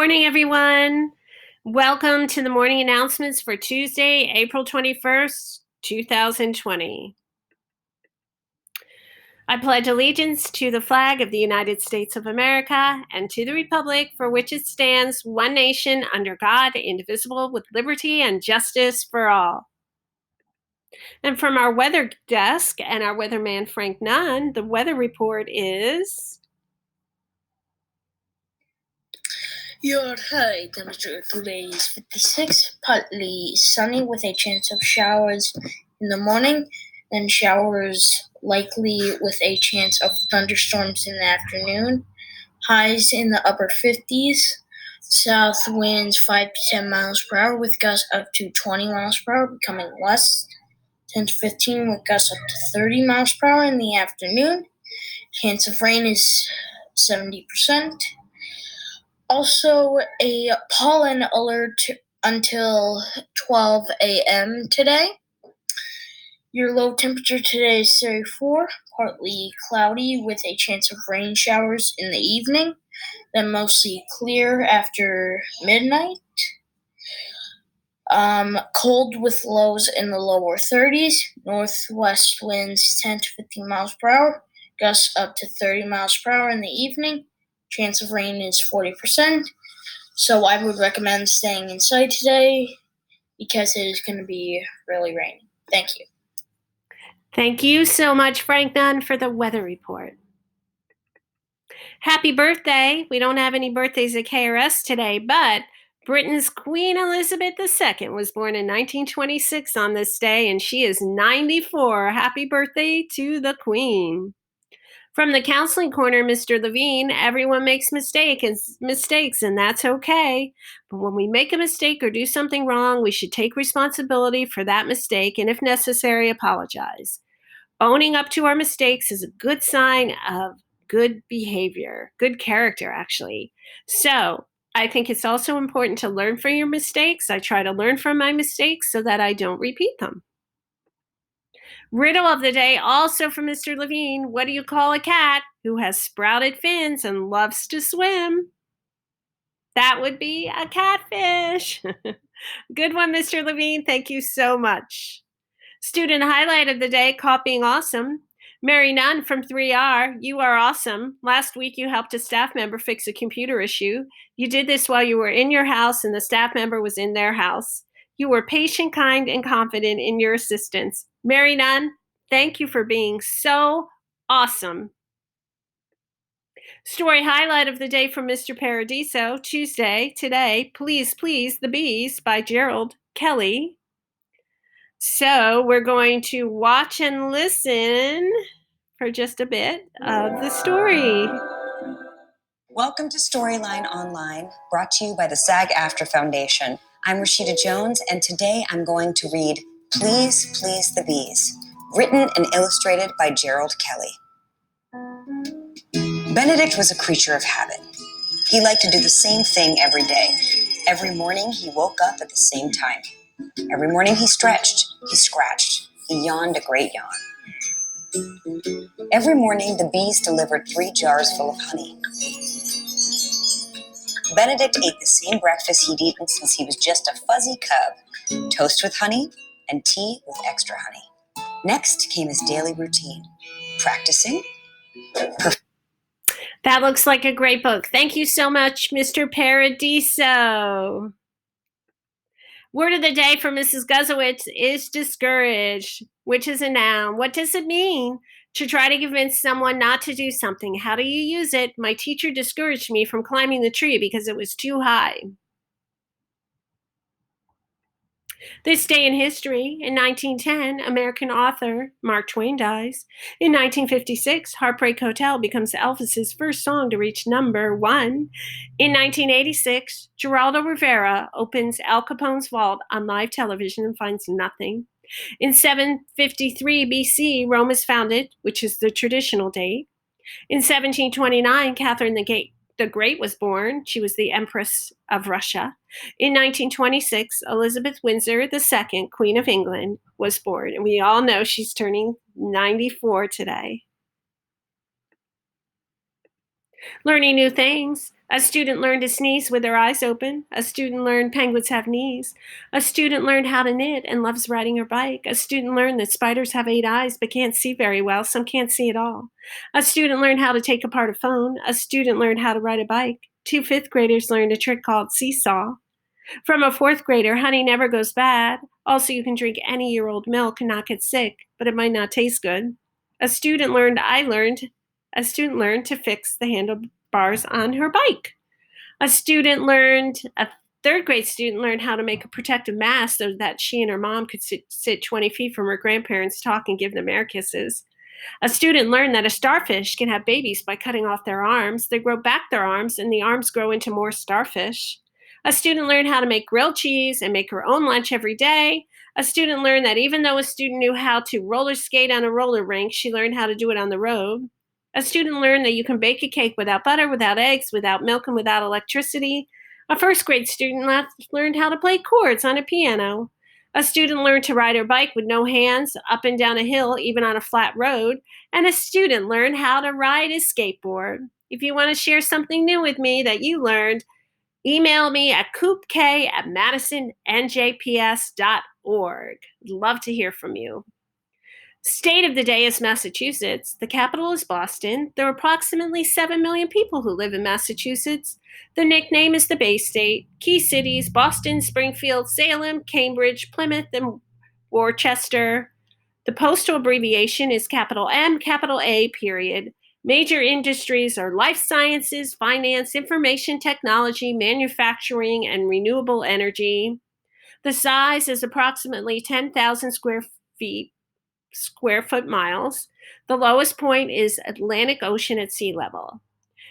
morning, everyone. Welcome to the morning announcements for Tuesday, April 21st, 2020. I pledge allegiance to the flag of the United States of America and to the republic for which it stands, one nation, under God, indivisible, with liberty and justice for all. And from our weather desk and our weatherman, Frank Nunn, the weather report is... Your high temperature today is 56, partly sunny with a chance of showers in the morning, and showers likely with a chance of thunderstorms in the afternoon. Highs in the upper 50s, south winds 5 to 10 miles per hour with gusts up to 20 miles per hour, becoming west 10 to 15 with gusts up to 30 miles per hour in the afternoon. Chance of rain is 70%. Also, a pollen alert until 12 a.m. today. Your low temperature today is 34, partly cloudy with a chance of rain showers in the evening, then mostly clear after midnight. Cold with lows in the lower 30s, northwest winds 10 to 15 miles per hour, gusts up to 30 miles per hour in the evening. Chance of rain is 40%. So I would recommend staying inside today because it is going to be really rainy. Thank you. Thank you so much, Frank Nunn, for the weather report. Happy birthday. We don't have any birthdays at KRS today, but Britain's Queen Elizabeth II was born in 1926 on this day, and she is 94. Happy birthday to the Queen. From the counseling corner, Mr. Levine, everyone makes mistakes, and that's okay. But when we make a mistake or do something wrong, we should take responsibility for that mistake and, if necessary, apologize. Owning up to our mistakes is a good sign of good behavior, good character, actually. So I think it's also important to learn from your mistakes. I try to learn from my mistakes so that I don't repeat them. Riddle of the day, also from Mr. Levine. What do you call a cat who has sprouted fins and loves to swim? That would be a catfish. Good one, Mr. Levine. Thank you so much. Student highlight of the day, copying awesome. Mary Nunn from 3R, you are awesome. Last week you helped a staff member fix a computer issue. You did this while you were in your house and the staff member was in their house. You were patient, kind, and confident in your assistance. Mary Nunn, thank you for being so awesome. Story highlight of the day from Mr. Paradiso, Tuesday, today, Please, Please, the Bees by Gerald Kelly. So we're going to watch and listen for just a bit of the story. Welcome to Storyline Online, brought to you by the SAG-AFTRA Foundation. I'm Rashida Jones, and today I'm going to read Please, Please the Bees, written and illustrated by Gerald Kelly. Benedict was a creature of habit. He liked to do the same thing every day. Every morning he woke up at the same time. Every morning he stretched, he scratched, he yawned a great yawn. Every morning the bees delivered 3 jars full of honey. Benedict ate the same breakfast he'd eaten since he was just a fuzzy cub, toast with honey and tea with extra honey. Next came his daily routine, practicing. That looks like a great book. Thank you so much, Mr. Paradiso. Word of the day from Mrs. Guzowitz is discouraged, which is a noun. What does it mean? To try to convince someone not to do something. How do you use it? My teacher discouraged me from climbing the tree because it was too high. This day in history, in 1910, American author Mark Twain dies. In 1956, Heartbreak Hotel becomes Elvis's first song to reach number 1. In 1986, Geraldo Rivera opens Al Capone's vault on live television and finds nothing. In 753 BC, Rome is founded, which is the traditional date. In 1729, Catherine the Great was born. She was the Empress of Russia. In 1926, Elizabeth Windsor II, Queen of England, was born. And we all know she's turning 94 today. Learning new things. A student learned to sneeze with their eyes open. A student learned penguins have knees. A student learned how to knit and loves riding her bike. A student learned that spiders have 8 eyes but can't see very well. Some can't see at all. A student learned how to take apart a phone. A student learned how to ride a bike. 2 fifth graders learned a trick called seesaw. From a 4th grader, honey never goes bad. Also, you can drink any year-old milk and not get sick, but it might not taste good. A student learned to fix the handlebars on her bike. A 3rd grade student learned how to make a protective mask so that she and her mom could sit 20 feet from her grandparents, talk, and give them air kisses. A student learned that a starfish can have babies by cutting off their arms. They grow back their arms, and the arms grow into more starfish. A student learned how to make grilled cheese and make her own lunch every day. A student learned that even though a student knew how to roller skate on a roller rink, she learned how to do it on the road. A student learned that you can bake a cake without butter, without eggs, without milk, and without electricity. A 1st grade student learned how to play chords on a piano. A student learned to ride her bike with no hands up and down a hill, even on a flat road. And a student learned how to ride a skateboard. If you want to share something new with me that you learned, email me at coopk@madisonnjps.org. I'd love to hear from you. State of the day is Massachusetts. The capital is Boston. There are approximately 7 million people who live in Massachusetts. The nickname is the Bay State. Key cities: Boston, Springfield, Salem, Cambridge, Plymouth, and Worcester. The postal abbreviation is capital M, capital A, period. Major industries are life sciences, finance, information technology, manufacturing, and renewable energy. The size is approximately 10,000 square foot miles. The lowest point is Atlantic Ocean at sea level.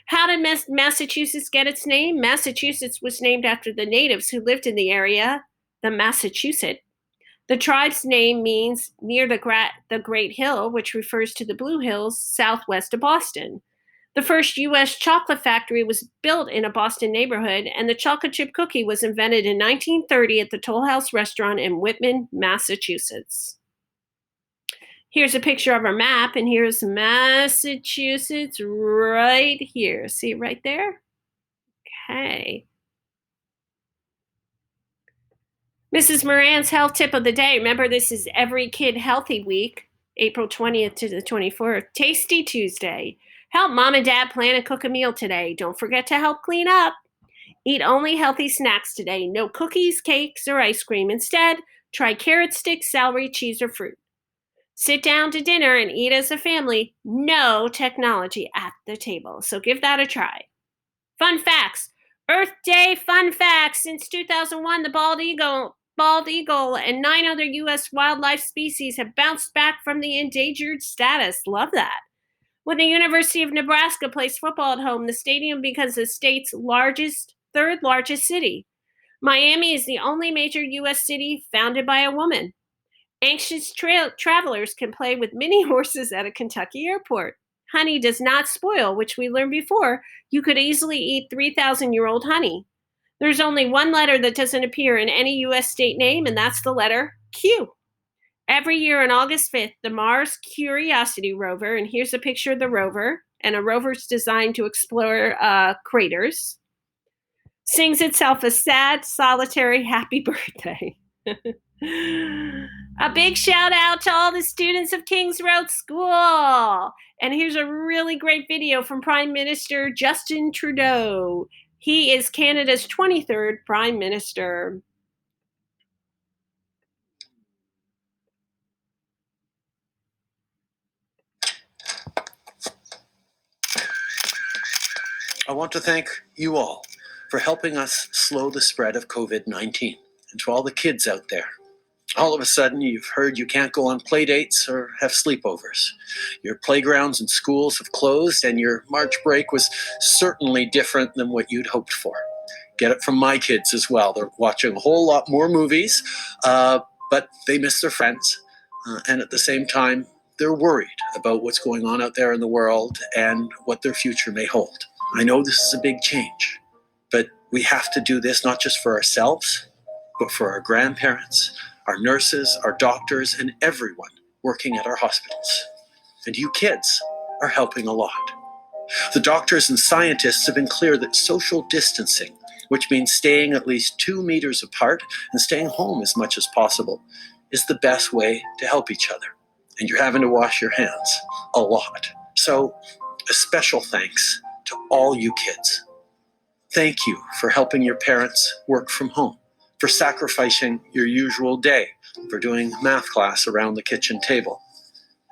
How did Massachusetts get its name? Massachusetts was named after the natives who lived in the area, the Massachusetts. The tribe's name means near the Great Hill, which refers to the Blue Hills southwest of Boston. The first U.S. chocolate factory was built in a Boston neighborhood, and the chocolate chip cookie was invented in 1930 at the Toll House Restaurant in Whitman, Massachusetts. Here's a picture of our map, and here's Massachusetts right here. See it right there? Okay. Mrs. Moran's health tip of the day. Remember, this is Every Kid Healthy Week, April 20th to the 24th. Tasty Tuesday. Help mom and dad plan and cook a meal today. Don't forget to help clean up. Eat only healthy snacks today. No cookies, cakes, or ice cream. Instead, try carrot sticks, celery, cheese, or fruit. Sit down to dinner and eat as a family. No technology at the table. So give that a try. Fun facts. Earth Day fun facts. Since 2001, the bald eagle and 9 other U.S. wildlife species have bounced back from the endangered status. Love that. When the University of Nebraska plays football at home, the stadium becomes the state's third largest city. Miami is the only major U.S. city founded by a woman. Anxious travelers can play with mini horses at a Kentucky airport. Honey does not spoil, which we learned before. You could easily eat 3,000-year-old honey. There's only one letter that doesn't appear in any U.S. state name, and that's the letter Q. Every year on August 5th, the Mars Curiosity rover, and here's a picture of the rover, and a rover's designed to explore craters, sings itself a sad, solitary happy birthday. A big shout out to all the students of Kings Road School. And here's a really great video from Prime Minister Justin Trudeau. He is Canada's 23rd Prime Minister. I want to thank you all for helping us slow the spread of COVID-19. And to all the kids out there, all of a sudden you've heard you can't go on play dates or have sleepovers. Your playgrounds and schools have closed, and your March break was certainly different than what you'd hoped for. Get it from my kids as well. They're watching a whole lot more movies, but they miss their friends. And at the same time, they're worried about what's going on out there in the world and what their future may hold. I know this is a big change, but we have to do this not just for ourselves, but for our grandparents, our nurses, our doctors, and everyone working at our hospitals. And you kids are helping a lot. The doctors and scientists have been clear that social distancing, which means staying at least 2 meters apart and staying home as much as possible, is the best way to help each other. And you're having to wash your hands a lot. So a special thanks to all you kids. Thank you for helping your parents work from home, for sacrificing your usual day, for doing math class around the kitchen table,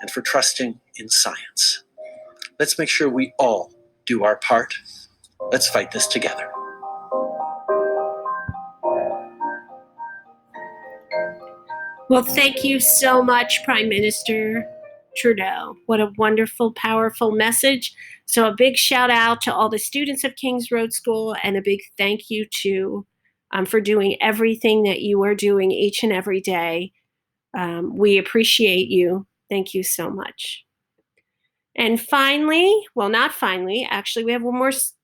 and for trusting in science. Let's make sure we all do our part. Let's fight this together. Well, thank you so much, Prime Minister Trudeau. What a wonderful, powerful message. So a big shout out to all the students of Kings Road School, and a big thank you to for doing everything that you are doing each and every day. We appreciate you. Thank you so much. And finally, well, not finally, actually, we have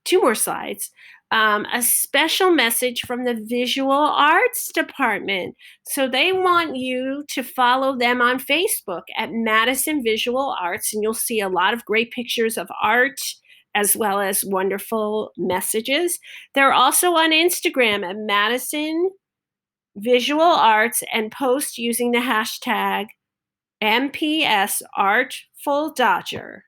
two more slides. A special message from the Visual Arts Department. So they want you to follow them on Facebook at Madison Visual Arts, and you'll see a lot of great pictures of art as well as wonderful messages. They're also on Instagram at Madison Visual Arts and post using the hashtag MPS Artful Dodger.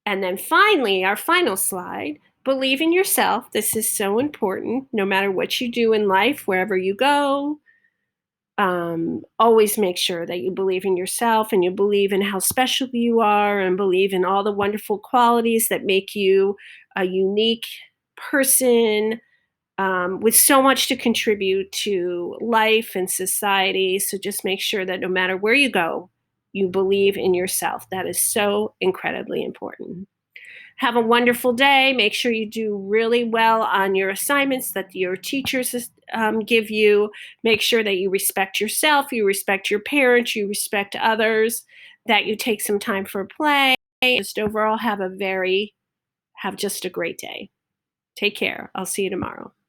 And then finally, our final slide, believe in yourself. This is so important, no matter what you do in life, wherever you go. Always make sure that you believe in yourself and you believe in how special you are and believe in all the wonderful qualities that make you a unique person with so much to contribute to life and society. So just make sure that no matter where you go, you believe in yourself. That is so incredibly important. Have a wonderful day. Make sure you do really well on your assignments that your teachers give you. Make sure that you respect yourself, you respect your parents, you respect others, that you take some time for play. Just overall have just a great day. Take care. I'll see you tomorrow.